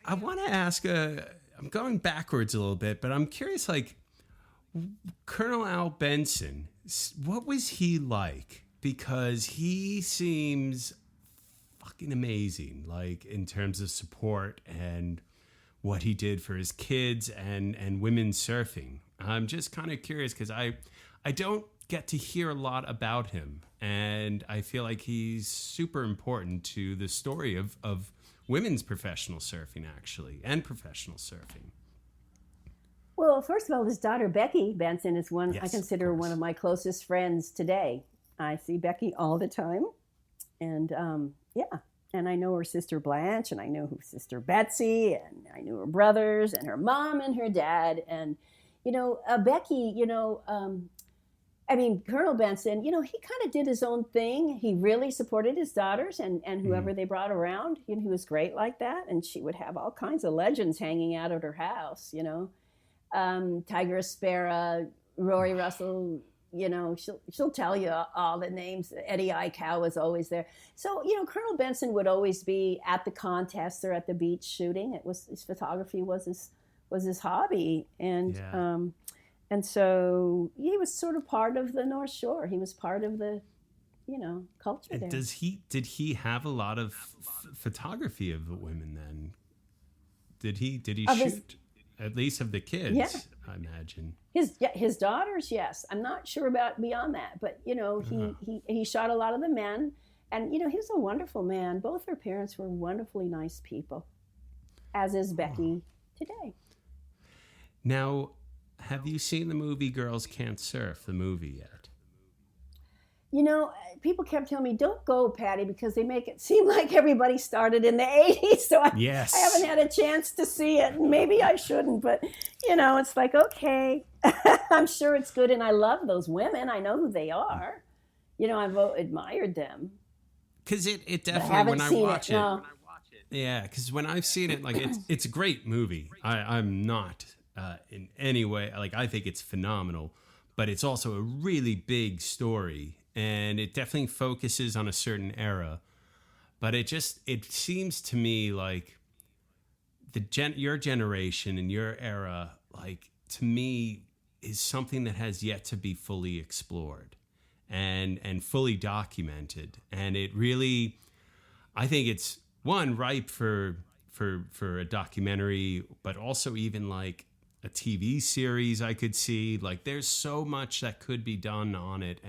I want to ask. I'm going backwards a little bit, but I'm curious. Like Colonel Al Benson, what was he like? Because he seems fucking amazing. Like in terms of support and what he did for his kids and women's surfing. I'm just kind of curious because I don't get to hear a lot about him, and I feel like he's super important to the story of women's professional surfing, actually, and professional surfing. Well, first of all, his daughter, Becky Benson, is one Yes, I consider one of my closest friends today. I see Becky all the time. And and I know her sister Blanche, and I know her sister Betsy, and I knew her brothers, and her mom and her dad. And, Becky, Colonel Benson, he kind of did his own thing. He really supported his daughters and whoever they brought around. He was great like that. And she would have all kinds of legends hanging out at her house, Tiger Sparrow, Rory Russell, she'll tell you all the names. Eddie Aikau was always there. So, Colonel Benson would always be at the contests or at the beach shooting. His photography was his hobby. And, And so he was sort of part of the North Shore. He was part of the, culture there. Did he have a lot of photography of the women then? Did he shoot at least of the kids? Yeah. I imagine his daughters. Yes, I'm not sure about beyond that, but he shot a lot of the men, and he was a wonderful man. Both her parents were wonderfully nice people, as is Becky today. Now, have you seen the movie Girls Can't Surf, the movie yet? People kept telling me, don't go, Patty, because they make it seem like everybody started in the 80s. So I haven't had a chance to see it. Maybe I shouldn't, but, it's like, okay, I'm sure it's good. And I love those women. I know who they are. I've admired them. Because it definitely, when I watch it. Yeah, because when I've seen it, like, it's a great movie. I'm not in any way, like, I think it's phenomenal, but it's also a really big story. And it definitely focuses on a certain era, but it seems to me like your generation and your era, like, to me, is something that has yet to be fully explored and fully documented. And it really, I think it's ripe for a documentary, but also even like a TV series I could see. Like, there's so much that could be done on it.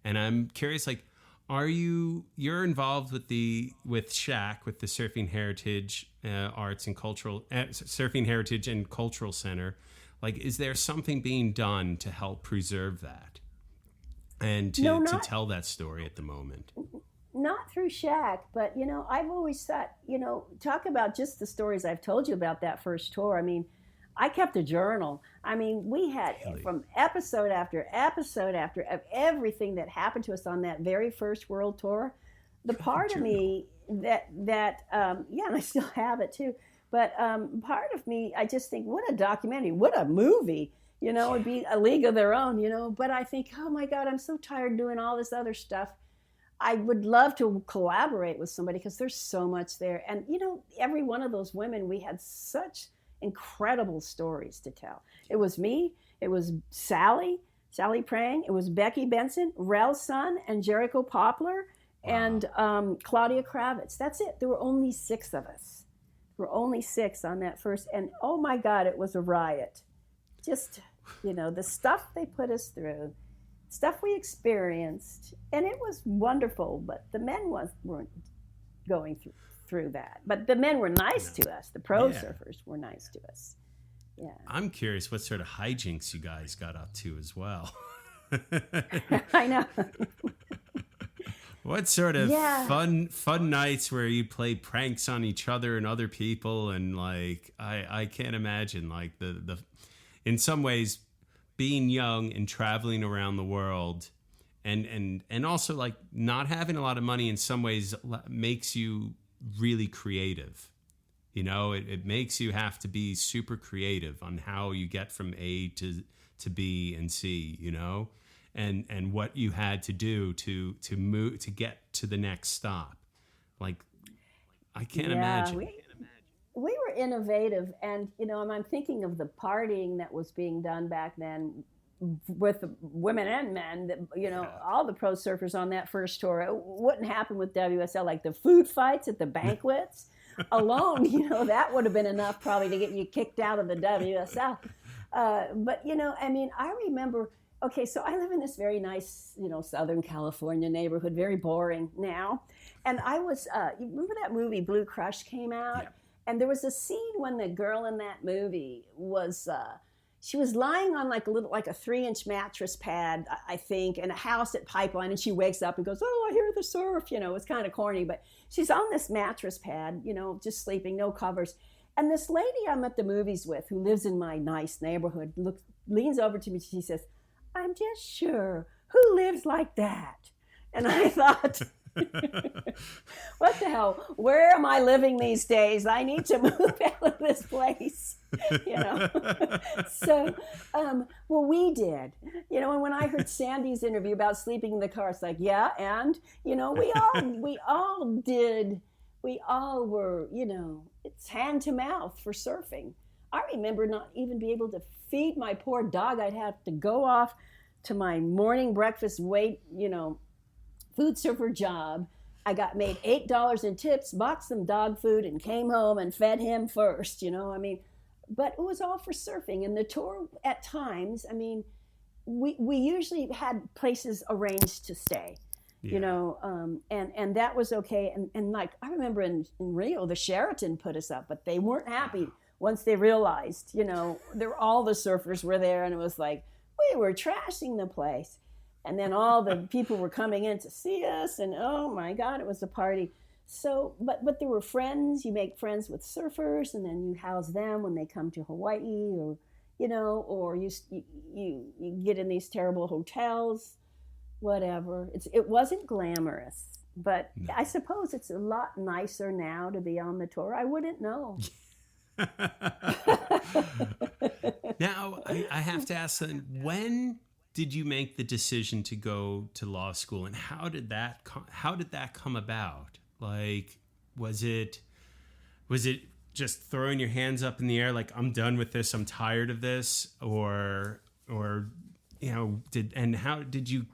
And I'm curious, like, you're involved with SHAC, with the Surfing Heritage Arts and Cultural Surfing Heritage and Cultural Center. Like, is there something being done to help preserve that and to tell that story at the moment? Not through SHAC, but I've always thought, talk about just the stories I've told you about that first tour. I mean, I kept a journal. I mean, we had from episode after episode after of everything that happened to us on that very first world tour. The part of me that and I still have it too. But part of me, I just think, what a documentary, what a movie. It'd be a league of their own. But I think, oh my God, I'm so tired doing all this other stuff. I would love to collaborate with somebody because there's so much there. And every one of those women, we had such incredible stories to tell. It was me, it was Sally Prang, it was Becky Benson, Rel's son, and Jericho Poplar, and Claudia Kravitz. That's it. There were only 6 of us. There were only 6 on that first, and oh my God, it was a riot. Just, the stuff they put us through, stuff we experienced, and it was wonderful, but the men weren't going through that. But the men were nice to us. The pro surfers were nice to us. Yeah. I'm curious what sort of hijinks you guys got up to as well. I know. What sort of fun nights where you play pranks on each other and other people, and like I can't imagine, like the in some ways being young and traveling around the world and also like not having a lot of money in some ways makes you really creative. It makes you have to be super creative on how you get from A to B and C, and what you had to do to move to get to the next stop. Like, I can't imagine. we were innovative, and and I'm thinking of the partying that was being done back then with women and men. All the pro surfers on that first tour. It wouldn't happen with WSL. Like the food fights at the banquets alone, that would have been enough probably to get you kicked out of the WSL. But I remember. Okay, so I live in this very nice, Southern California neighborhood, very boring now. And I was, you remember that movie Blue Crush came out? Yeah. And there was a scene when the girl in that movie was, she was lying on like a 3-inch mattress pad, I think, in a house at Pipeline, and she wakes up and goes, "Oh, I hear the surf." It's kind of corny, but she's on this mattress pad, just sleeping, no covers. And this lady I'm at the movies with, who lives in my nice neighborhood, leans over to me, she says, "I'm just sure, who lives like that?" And I thought, what the hell? Where am I living these days? I need to move out of this place. So, well, we did. And when I heard Sandy's interview about sleeping in the car, it's like, yeah, and we all did. We all were, it's hand to mouth for surfing. I remember not even be able to feed my poor dog. I'd have to go off to my morning breakfast food server job. I got made $8 in tips, bought some dog food, and came home and fed him first, but it was all for surfing. And the tour at times, we usually had places arranged to stay, and that was okay. And like, I remember in Rio, the Sheraton put us up, but they weren't happy once they realized, all the surfers were there, and it was like, we were trashing the place. And then all the people were coming in to see us, and oh my God, it was a party. So, but there were friends. You make friends with surfers, and then you house them when they come to Hawaii, or or you get in these terrible hotels, whatever. It wasn't glamorous, but no. I suppose it's a lot nicer now to be on the tour. I wouldn't know. Now, I have to ask then, when did you make the decision to go to law school, and how did that come about? Like, was it just throwing your hands up in the air like, I'm done with this, I'm tired of this, or how did you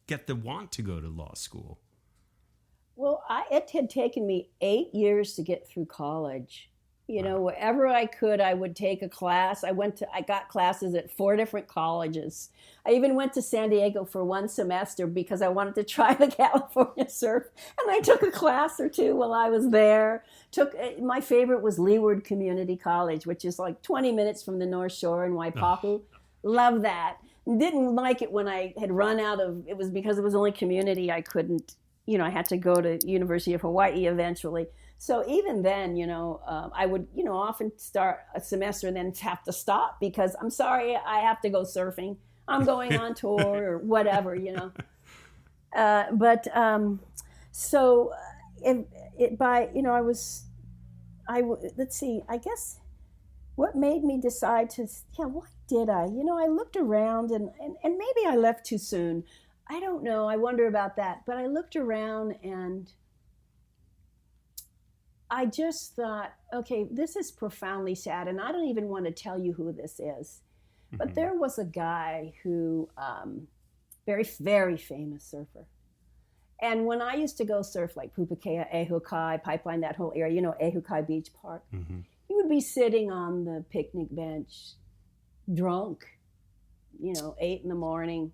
get the want to go to law school? Well, it had taken me 8 years to get through college. Wherever I could, I would take a class. I got classes at 4 different colleges. I even went to San Diego for 1 semester because I wanted to try the California surf. And I took a class or 2 while I was there. My favorite was Leeward Community College, which is like 20 minutes from the North Shore in Waipahu. Oh. Love that. Didn't like it when I had run out of, it was because it was only community. I couldn't, I had to go to University of Hawaii eventually. So even then, I would, often start a semester and then have to stop because I'm sorry, I have to go surfing. I'm going on tour or whatever, let's see, I guess what made me decide to, why did I? I looked around and maybe I left too soon. I don't know. I wonder about that. But I looked around and I just thought, okay, this is profoundly sad, and I don't even want to tell you who this is. Mm-hmm. But there was a guy who, very, very famous surfer. And when I used to go surf like Pupukea, Ehukai, Pipeline, that whole area, Ehukai Beach Park, mm-hmm. He would be sitting on the picnic bench, drunk, 8 in,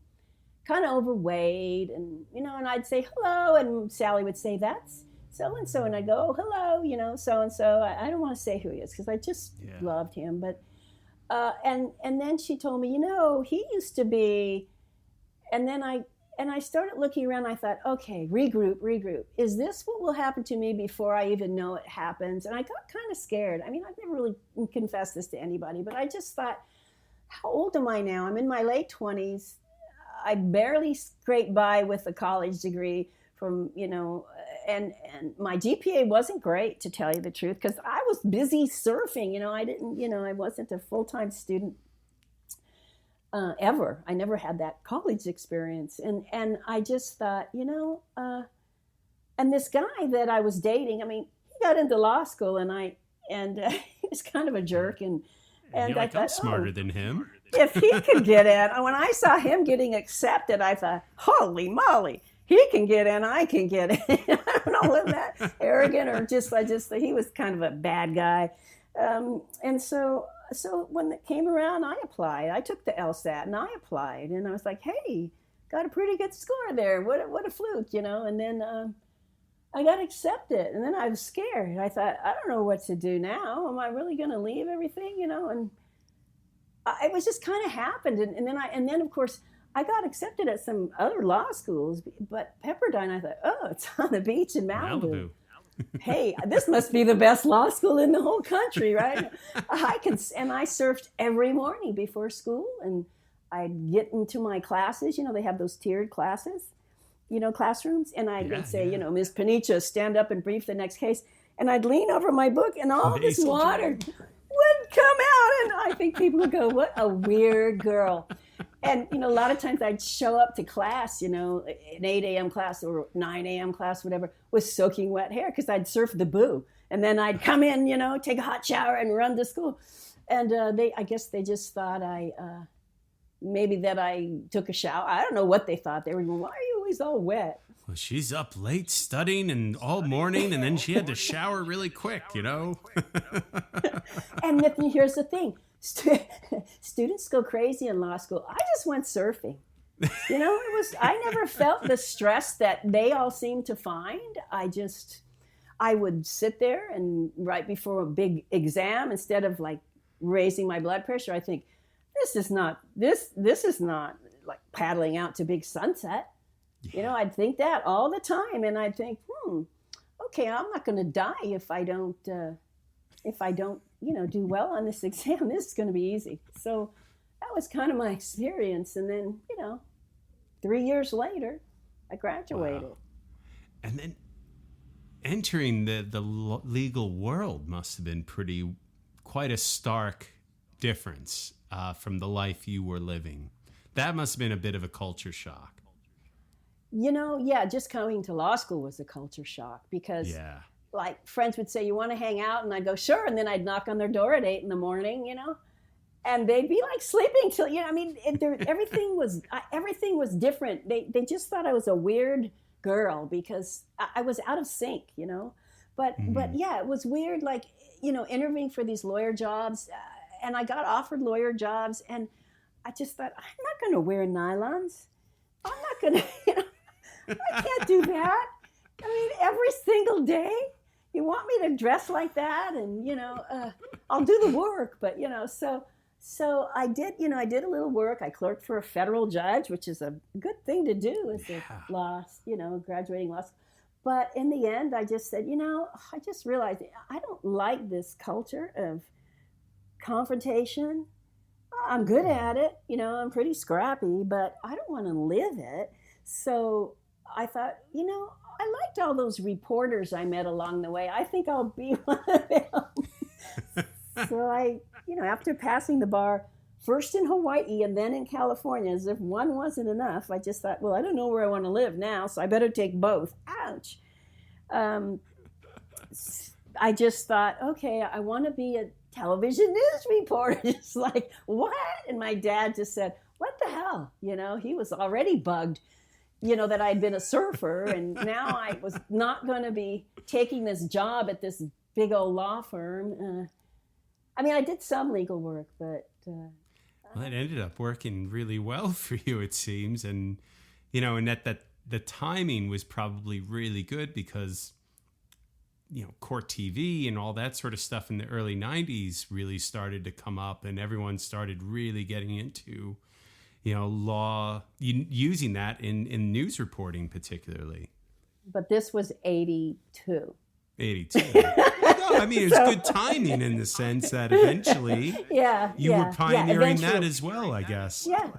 kind of overweight, and, and I'd say, hello, and Sally would say, that's so-and-so, and I go, oh, hello, so-and-so. I don't want to say who he is because I just loved him. But and then she told me, he used to be, and then I started looking around. I thought, okay, regroup. Is this what will happen to me before I even know it happens? And I got kind of scared. I've never really confessed this to anybody, but I just thought, how old am I now? I'm in my late 20s. I barely scraped by with a college degree from, and my GPA wasn't great, to tell you the truth, because I was busy surfing. I wasn't a full-time student ever. I never had that college experience. And I just thought, and this guy that I was dating, he got into law school, and he was kind of a jerk, and I thought, I'm smarter than him. If he could get in, when I saw him getting accepted, I thought, holy moly, he can get in, I can get in. I don't know, wasn't that arrogant, or he was kind of a bad guy. And so when it came around, I applied. I took the LSAT and I applied, and I was like, hey, got a pretty good score there. What a fluke, And then I got accepted, and then I was scared. I thought, I don't know what to do now. Am I really going to leave everything, And it was just kind of happened, and then of course I got accepted at some other law schools, but Pepperdine, I thought, oh, it's on the beach in Malibu. Hey, this must be the best law school in the whole country, right? I surfed every morning before school, and I'd get into my classes. They have those tiered classes, classrooms, and I'd say, Ms. Paniccia, stand up and brief the next case, and I'd lean over my book, and all this water would come out, and I think people would go, what a weird girl. And, a lot of times I'd show up to class, an 8 a.m. class or 9 a.m. class, whatever, with soaking wet hair, because I'd surf the boo. And then I'd come in, take a hot shower and run to school. And I guess they just thought maybe that I took a shower. I don't know what they thought. They were going, why are you always all wet? Well, she's up late studying and all morning, and then she had to shower really quick, And here's the thing. Students go crazy in law school. I just went surfing. I never felt the stress that they all seem to find. I would sit there, and right before a big exam, instead of like raising my blood pressure, I think, this is not like paddling out to Big Sunset. Yeah. I'd think that all the time, and I'd think, okay, I'm not going to die if I don't do well on this exam. This is going to be easy. So that was kind of my experience. And then, 3 years later, I graduated. Wow. And then entering the legal world must have been quite a stark difference from the life you were living. That must have been a bit of a culture shock. Just going to law school was a culture shock, because like friends would say, you want to hang out? And I'd go, sure. And then I'd knock on their door at 8 a.m, and they'd be like sleeping till, everything was different. They just thought I was a weird girl because I was out of sync, but it was weird. Like, interviewing for these lawyer jobs, and I got offered lawyer jobs, and I just thought, I'm not going to wear nylons. I'm not going to, I can't do that. I mean, every single day. You want me to dress like that, and I'll do the work, but so I did. I did a little work. I clerked for a federal judge, which is a good thing to do as a graduating law school. But in the end, I just said, I just realized I don't like this culture of confrontation. I'm good at it, I'm pretty scrappy, but I don't want to live it. So I thought, I liked all those reporters I met along the way. I think I'll be one of them. So I, after passing the bar, first in Hawaii and then in California, as if one wasn't enough, I just thought, well, I don't know where I want to live now, so I better take both. Ouch. I just thought, okay, I want to be a television news reporter. It's like, what? And my dad just said, what the hell? He was already bugged. That I'd been a surfer, and now I was not going to be taking this job at this big old law firm. I did some legal work, but... well, it ended up working really well for you, it seems. And, and that the timing was probably really good because, court TV and all that sort of stuff in the early 90s really started to come up, and everyone started really getting into... law, using that in news reporting particularly. But this was 82. 82. No, it's good timing in the sense that eventually you were pioneering that as well, I guess. Yeah.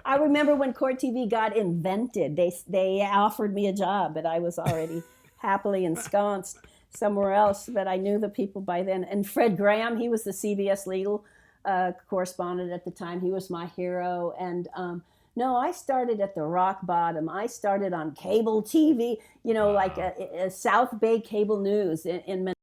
I remember when Court TV got invented, they offered me a job, but I was already happily ensconced somewhere else. But I knew the people by then. And Fred Graham, he was the CBS legal correspondent at the time. He was my hero. And No, I started at the rock bottom. I started on cable TV, like a South Bay Cable News in